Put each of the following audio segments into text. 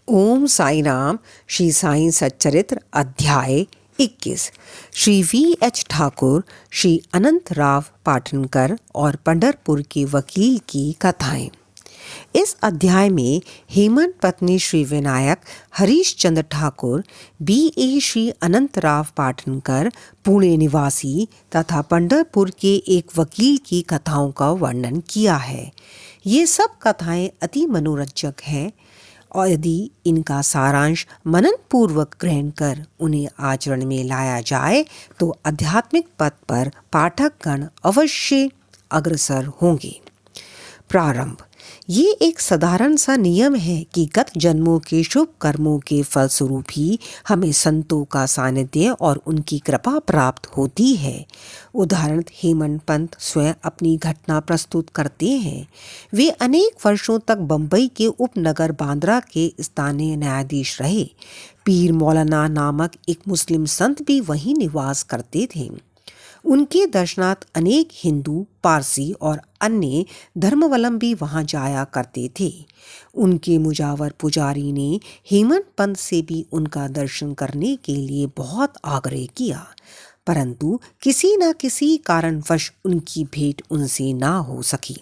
ओम साई राम। श्री साई सच्चरित्र अध्याय 21। श्री V.H. ठाकुर, श्री अनंत राव पाटनकर और पंढरपुर के वकील की कथाएं। इस अध्याय में हेमंत पत्नी श्री विनायक हरीश चंद्र ठाकुर, B.A. श्री अनंत राव पाटनकर, पुणे निवासी तथा पंढरपुर के एक वकील की कथाओं का वर्णन किया है। ये सब कथाएं अति मनोरंजक हैं और यदि इनका सारांश मनन पूर्वक ग्रहण कर उन्हें आचरण में लाया जाए तो आध्यात्मिक पथ पर पाठकगण अवश्य अग्रसर होंगे। प्रारंभ। ये एक साधारण सा नियम है कि गत जन्मों के शुभ कर्मों के फलस्वरूप ही हमें संतों का सानिध्य और उनकी कृपा प्राप्त होती है। उदाहरण हेमंत पंत स्वयं अपनी घटना प्रस्तुत करते हैं। वे अनेक वर्षों तक बंबई के उपनगर बांद्रा के स्थानीय न्यायाधीश रहे। पीर मौलाना नामक एक मुस्लिम संत भी वहीं निवास करते थे। उनके दर्शनार्थ अनेक हिंदू, पारसी और अन्य धर्मावलंबी वहां जाया करते थे। उनके मुजावर पुजारी ने हेमंत पंत से भी उनका दर्शन करने के लिए बहुत आग्रह किया, परंतु किसी न किसी कारणवश उनकी भेंट उनसे ना हो सकी।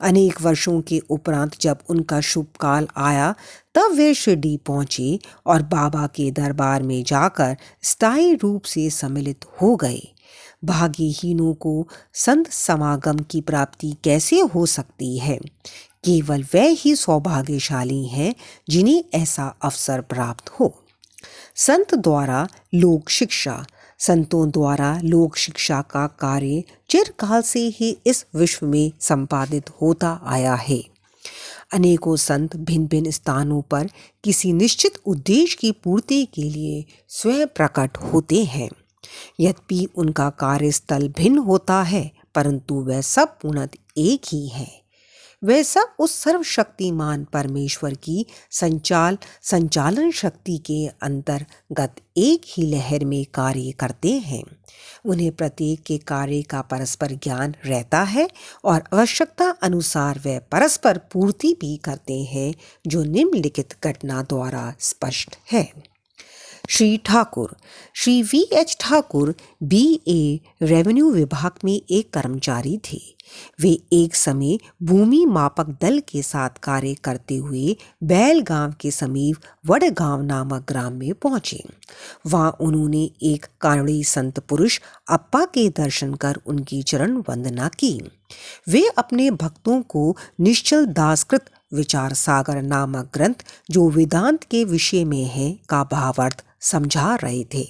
अनेक वर्षों के उपरांत जब उनका शुभ काल आया तब वे शिरडी पहुंचे और बाबा के दरबार में जाकर स्थायी रूप से सम्मिलित हो गए। भाग्यहीनों को संत समागम की प्राप्ति कैसे हो सकती है? केवल वे ही सौभाग्यशाली हैं जिन्हें ऐसा अवसर प्राप्त हो। संत द्वारा लोक शिक्षा। संतों द्वारा लोक शिक्षा का कार्य चिरकाल से ही इस विश्व में संपादित होता आया है। अनेकों संत भिन्न भिन्न स्थानों पर किसी निश्चित उद्देश्य की पूर्ति के लिए स्वयं प्रकट होते हैं। यद्यपि उनका कार्यस्थल भिन्न होता है, परंतु वह सब पूर्णतः एक ही है। वे सब उस सर्वशक्तिमान परमेश्वर की संचालन शक्ति के अंतर्गत एक ही लहर में कार्य करते हैं। उन्हें प्रत्येक के कार्य का परस्पर ज्ञान रहता है और आवश्यकता अनुसार वे परस्पर पूर्ति भी करते हैं, जो निम्नलिखित घटना द्वारा स्पष्ट है। Shri Thakur. Shri V.H. Thakur B.A. Revenue विभाग में एक कर्मचारी थे। वे एक समय भूमि मापक दल के साथ कार्य करते हुए बैल गांव के समीप वडगांव नामक ग्राम में पहुंचे। वहां उन्होंने एक कानड़ी संत पुरुष अप्पा के दर्शन कर उनकी चरण वंदना की। वे अपने भक्तों को निश्चल दासकृत विचार सागर नामक ग्रंथ, जो वेदांत के विषय में है, का भावार्थ समझा रहे थे।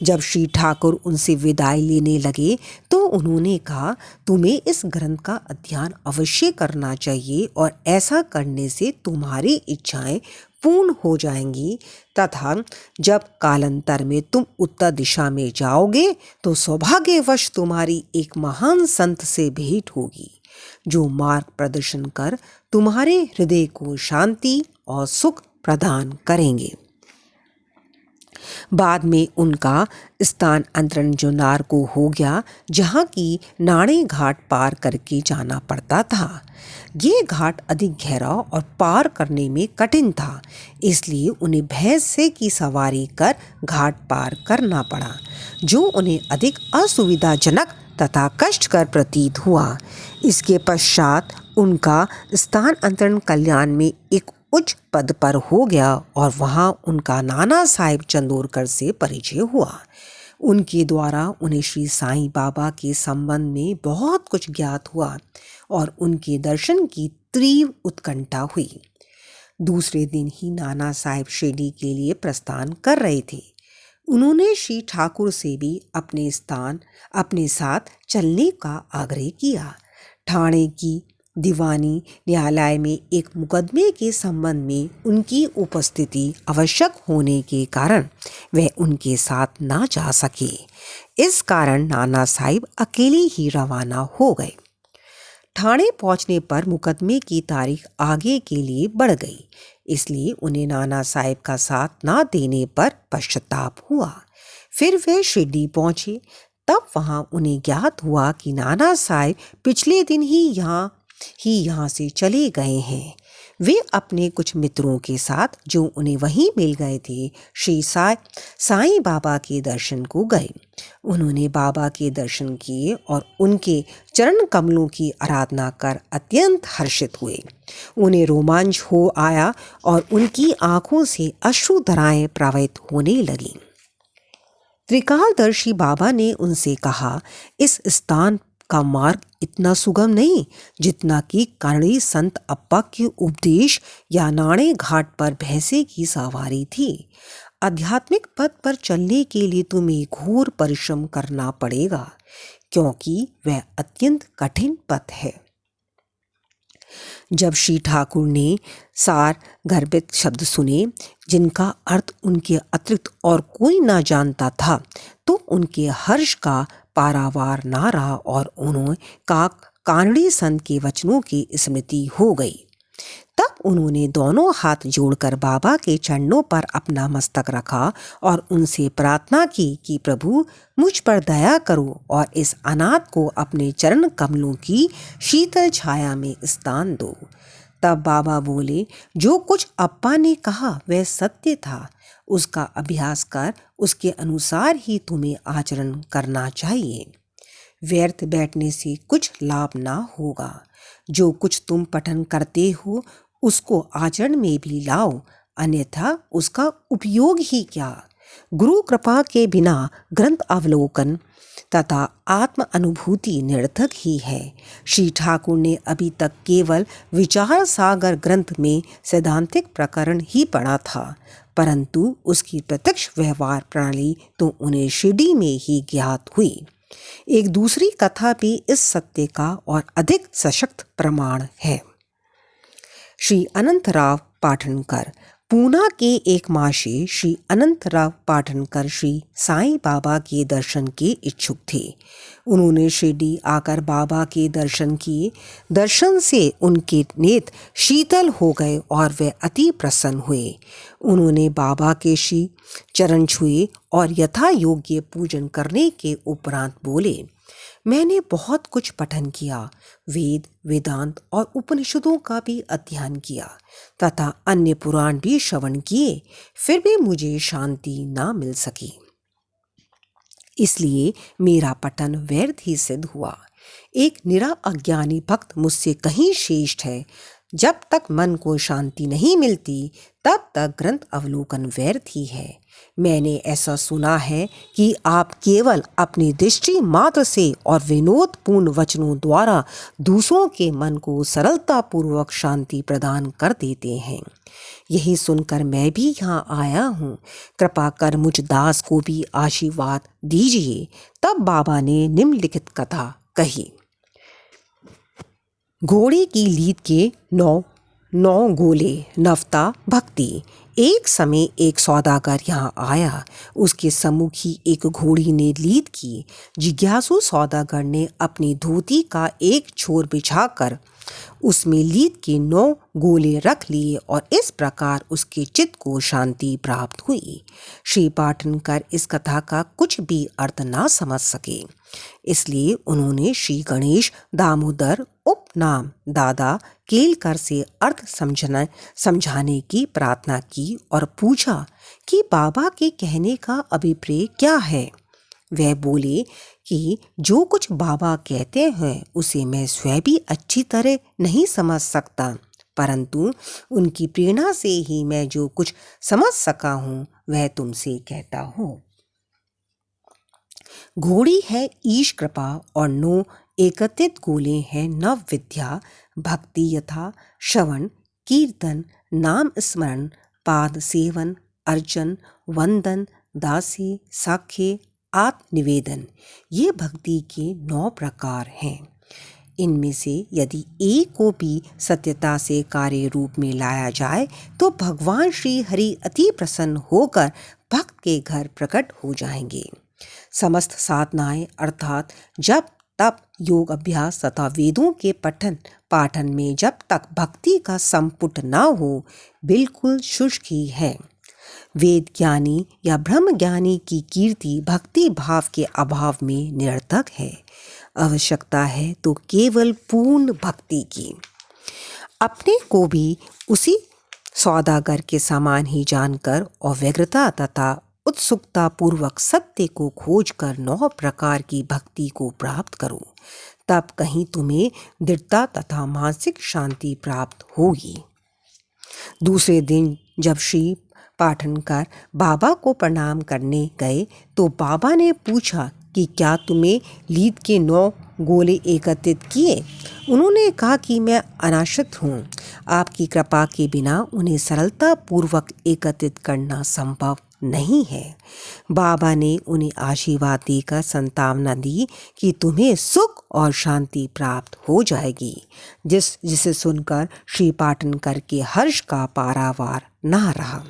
जब श्री ठाकुर उनसे विदाई लेने लगे तो उन्होंने कहा, तुम्हें इस ग्रंथ का अध्ययन अवश्य करना चाहिए और ऐसा करने से तुम्हारी इच्छाएं पूर्ण हो जाएंगी तथा जब कालांतर में तुम उत्तर दिशा में जाओगे तो सौभाग्यवश तुम्हारी एक महान संत से भेंट होगी, जो मार्ग प्रदर्शन कर तुम्हारे हृदय को शांति और सुख प्रदान करेंगे। बाद में उनका स्थान अंतरण जुन्नार को हो गया, जहाँ की नाणे घाट पार करके जाना पड़ता था। ये घाट अधिक गहरा और पार करने में कठिन था, इसलिए उन्हें भैंस से की सवारी कर घाट पार करना पड़ा, जो उन्हें अधिक असुविधाजनक तथा कष्टकर प्रतीत हुआ। इसके पश्चात उनका स्थान अंतरण कल्याण में एक उच्च पद पर हो गया और वहां उनका नाना साहिब चंदोरकर से परिचय हुआ। उनके द्वारा उन्हें श्री साईं बाबा के संबंध में बहुत कुछ ज्ञात हुआ और उनके दर्शन की तीव्र उत्कंठा हुई। दूसरे दिन ही नाना साहिब शिरडी के लिए प्रस्थान कर रहे थे। उन्होंने श्री ठाकुर से भी अपने साथ चलने का आग्रह किया। ठाणे की दीवानी न्यायालय में एक मुकदमे के संबंध में उनकी उपस्थिति आवश्यक होने के कारण वे उनके साथ ना जा सके। इस कारण नाना साहिब अकेले ही रवाना हो गए। ठाणे पहुंचने पर मुकदमे की तारीख आगे के लिए बढ़ गई, इसलिए उन्हें नाना साहिब का साथ ना देने पर पश्चाताप हुआ। फिर वे शिरडी पहुंचे। तब वहां उन्हें ज्ञात हुआ कि नाना साहिब पिछले दिन ही यहाँ से चले गए हैं। वे अपने कुछ मित्रों के साथ जो उन्हें वहीं मिल गए थे श्री साईं बाबा के दर्शन को गए। उन्होंने बाबा के दर्शन किए और उनके चरण कमलों की आराधना कर अत्यंत हर्षित हुए। उन्हें रोमांच हो आया और उनकी आंखों से अश्रुधाराएं प्रवाहित होने लगीं। त्रिकालदर्शी बाबा ने उनसे कहा, इस स्थान का मार्ग इतना सुगम नहीं जितना कि कानड़ी संत अप्पा के उपदेश या नाणे घाट पर भैंसे की सवारी थी। आध्यात्मिक पथ पर चलने के लिए तुम्हें घोर परिश्रम करना पड़ेगा, क्योंकि वह अत्यंत कठिन पथ है। जब श्री ठाकुर ने सार गर्भित शब्द सुने, जिनका अर्थ उनके अतिरिक्त और कोई ना जानता था, तो उनके हर्ष का पारावार ना रहा और उन्होंने कानड़ी संत के वचनों की स्मृति हो गई। तब उन्होंने दोनों हाथ जोड़कर बाबा के चरणों पर अपना मस्तक रखा और उनसे प्रार्थना की कि प्रभु मुझ पर दया करो और इस अनाथ को अपने चरण कमलों की शीतल छाया में स्थान दो। तब बाबा बोले, जो कुछ अप्पा ने कहा वह सत्य था, उसका अभ्यास कर उसके अनुसार ही तुम्हें आचरण करना चाहिए। व्यर्थ बैठने से कुछ लाभ ना होगा। जो कुछ तुम पठन करते हो उसको आचरण में भी लाओ, अन्यथा उसका उपयोग ही क्या। गुरु कृपा के बिना ग्रंथ अवलोकन तथा आत्म अनुभूति निरर्थक ही है। श्री ठाकुर ने अभी तक केवल विचार सागर ग्रंथ में सैद्धांतिक प्रकरण ही पढ़ा था, परंतु उसकी प्रत्यक्ष व्यवहार प्रणाली तो उन्हें शिरडी में ही ज्ञात हुई। एक दूसरी कथा भी इस सत्य का और अधिक सशक्त प्रमाण है। श्री अनंतराव पाटनकर पूना के एक मासी श्री अनंतराव पाटनकर श्री साईं बाबा के दर्शन के इच्छुक थे। उन्होंने शिरडी आकर बाबा के दर्शन किए। दर्शन से उनके नेत्र शीतल हो गए और वे अति प्रसन्न हुए। उन्होंने बाबा के श्री चरण छुए और यथा योग्य पूजन करने के उपरांत बोले, मैंने बहुत कुछ पठन किया, वेद, वेदांत और उपनिषदों का भी अध्ययन किया तथा अन्य पुराण भी श्रवण किए, फिर भी मुझे शांति ना मिल सकी। इसलिए मेरा पठन व्यर्थ ही सिद्ध हुआ। एक निरा अज्ञानी भक्त मुझसे कहीं श्रेष्ठ है। जब तक मन को शांति नहीं मिलती, तब तक ग्रंथ अवलोकन व्यर्थ ही है। मैंने ऐसा सुना है कि आप केवल अपनी दृष्टि मात्र से और विनोदपूर्ण वचनों द्वारा दूसरों के मन को सरलतापूर्वक शांति प्रदान कर देते हैं। यही सुनकर मैं भी यहाँ आया हूँ। कृपा कर मुझ दास को भी आशीर्वाद दीजिए। तब बाबा ने निम्नलिखित कथा कही। घोड़े की लीद के नौ गोले, नवता भक्ति। एक समय एक सौदागर यहाँ आया। उसके सम्मुख ही एक घोड़ी ने लीद की। जिज्ञासु सौदागर ने अपनी धोती का एक छोर बिछाकर उसमें लीद के 9 गोले रख लिए और इस प्रकार उसके चित्त को शांति प्राप्त हुई। श्री पाटनकर इस कथा का कुछ भी अर्थ ना समझ सके, इसलिए उन्होंने श्री गणेश दामोदर उपनाम दादा केलकर से अर्थ समझाने की प्रार्थना की और पूछा कि बाबा के कहने का अभिप्राय क्या है। वह बोले कि जो कुछ बाबा कहते हैं उसे मैं स्वयं भी अच्छी तरह नहीं समझ सकता, परंतु उनकी प्रेरणा से ही मैं जो कुछ समझ सका हूँ वह तुमसे कहता हूँ। घोड़ी है ईश कृपा और 9 एकत्रित गोले हैं नव विद्या, भक्ति यथा श्रवण, कीर्तन, नाम स्मरण, पाद सेवन, अर्चन, वंदन, दासी, साख्य, आत्मनिवेदन। ये भक्ति के 9 प्रकार हैं। इनमें से यदि एक को भी सत्यता से कार्य रूप में लाया जाए तो भगवान श्री हरि अति प्रसन्न होकर भक्त के घर प्रकट हो जाएंगे। समस्त साधनाएं अर्थात जब तप, योग अभ्यास तथा वेदों के पठन पाठन में जब तक भक्ति का संपुट न हो, बिल्कुल शुष्क ही है। वेद ज्ञानी या ब्रह्म ज्ञानी की कीर्ति भक्ति भाव के अभाव में निरर्थक है। आवश्यकता है तो केवल पूर्ण भक्ति की। अपने को भी उसी सौदागर के समान ही जानकर और व्यग्रता तथा उत्सुकता पूर्वक सत्य को खोजकर 9 प्रकार की भक्ति को प्राप्त करो, तब कहीं तुम्हें दृढ़ता तथा मानसिक शांति प्राप्त होगी। दूसरे दिन जब श्री पाटनकर बाबा को प्रणाम करने गए तो बाबा ने पूछा कि क्या तुम्हें लीद के 9 गोले एकत्रित किए? उन्होंने कहा कि मैं अनाश्रित हूँ, आपकी कृपा के बिना उन्हें सरलता पूर्वक एकत्रित करना संभव नहीं है। बाबा ने उन्हें आशीर्वाद देकर सांत्वना दी कि तुम्हें सुख और शांति प्राप्त हो जाएगी, जिसे सुनकर श्री पाटनकर के हर्ष का पारावार ना रहा।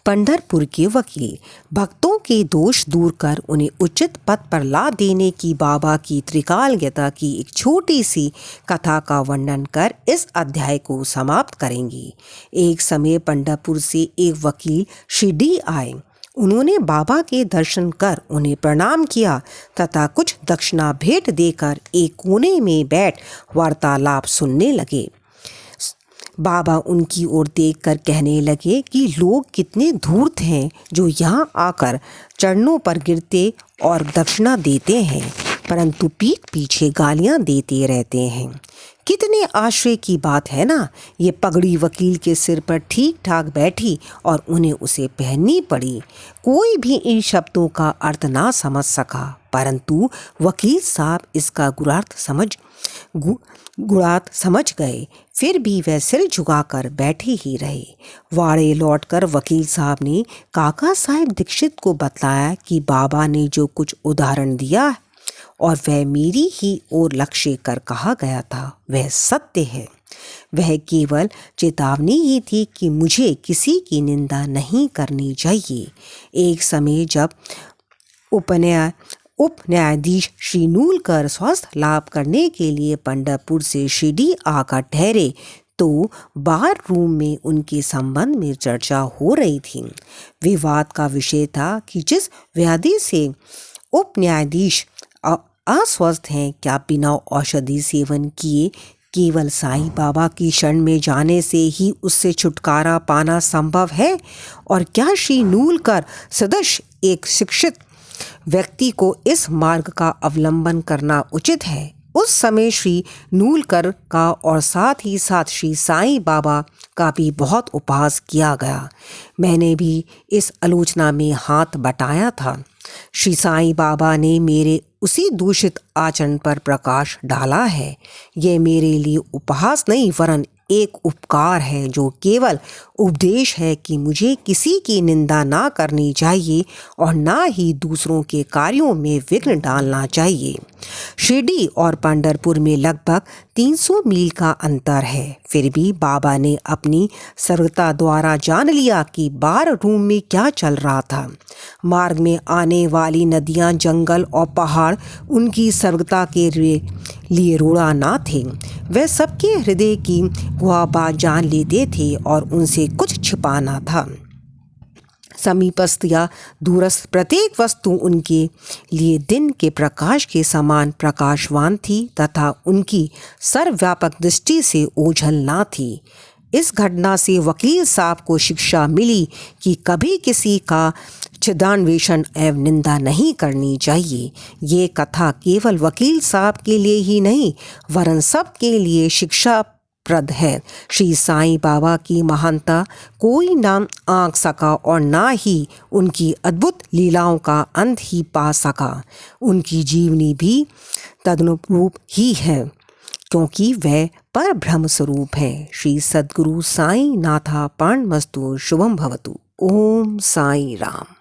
पंढरपुर के वकील भक्तों के दोष दूर कर उन्हें उचित पथ पर ला देने की बाबा की त्रिकालज्ञता की एक छोटी सी कथा का वर्णन कर इस अध्याय को समाप्त करेंगे। एक समय पंढरपुर से एक वकील शिरडी आए। उन्होंने बाबा के दर्शन कर उन्हें प्रणाम किया तथा कुछ दक्षिणा भेंट देकर एक कोने में बैठ वार्तालाप सुनने लगे। बाबा उनकी ओर देखकर कहने लगे कि लोग कितने धूर्त हैं जो यहाँ आकर चरणों पर गिरते और दक्षिणा देते हैं, परंतु पीठ पीछे गालियाँ देते रहते हैं। कितने आश्चर्य की बात है ना। ये पगड़ी वकील के सिर पर ठीक ठाक बैठी और उन्हें उसे पहननी पड़ी। कोई भी इन शब्दों का अर्थ ना समझ सका, परंतु वकील साहब इसका गुणार्थ समझ गए। फिर भी वह सिर झुकाकर बैठे ही रहे। वाड़े लौटकर वकील साहब ने काका साहेब दीक्षित को बतलाया कि बाबा ने जो कुछ उदाहरण दिया और वह मेरी ही ओर लक्ष्य कर कहा गया था वह सत्य है। वह केवल चेतावनी ही थी कि मुझे किसी की निंदा नहीं करनी चाहिए। एक समय जब उप न्यायाधीश श्री नूलकर स्वास्थ्य लाभ करने के लिए पंढरपुर से शिरडी आकर ठहरे तो बार रूम में उनके संबंध में चर्चा हो रही थी। विवाद का विषय था कि जिस व्याधि से उप न्यायाधीश अस्वस्थ हैं, क्या बिना औषधि सेवन किए केवल साईं बाबा की शरण में जाने से ही उससे छुटकारा पाना संभव है? और क्या श्री नूलकर सदस्य एक शिक्षित व्यक्ति को इस मार्ग का अवलंबन करना उचित है? उस समय श्री नूलकर का और साथ ही साथ श्री साईं बाबा का भी बहुत उपहास किया गया। मैंने भी इस आलोचना में हाथ बटाया था। श्री साईं बाबा ने मेरे उसी दूषित आचरण पर प्रकाश डाला है। यह मेरे लिए उपहास नहीं वरन एक उपकार है, जो केवल उपदेश है कि मुझे किसी की निंदा ना करनी चाहिए और ना ही दूसरों के कार्यों में विघ्न डालना चाहिए। शिरडी और पंढरपुर में लगभग 300 मील का अंतर है। फिर भी बाबा ने अपनी सर्वज्ञता द्वारा जान लिया कि बार रूम में क्या चल रहा था। मार्ग में आने वाली नदियां, जंगल और पहाड़ उनकी सर्वज्ञता के लिए रोड़ा ना थे। वह सबके हृदय की वह बात जान लेते थे और उनसे कुछ छिपाना था। समीपस्थ या दूरस्थ प्रत्येक वस्तु उनके लिए दिन के प्रकाश के समान प्रकाशवान थी तथा उनकी सर्वव्यापक दृष्टि से ओझल ना थी। इस घटना से वकील साहब को शिक्षा मिली कि कभी किसी का छिदान्वेषण एवं निंदा नहीं करनी चाहिए। ये कथा केवल वकील साहब के लिए ही नहीं वरन सबके लिए शिक्षा प्रद है। श्री साईं बाबा की महानता कोई ना आंक सका और ना ही उनकी अद्भुत लीलाओं का अंत ही पा सका। उनकी जीवनी भी तदनुरूप ही है, क्योंकि वह पर ब्रह्म स्वरूप है। श्री सद्गुरु साईं नाथार्पणमस्तु। शुभम भवतु। ओम साईं राम।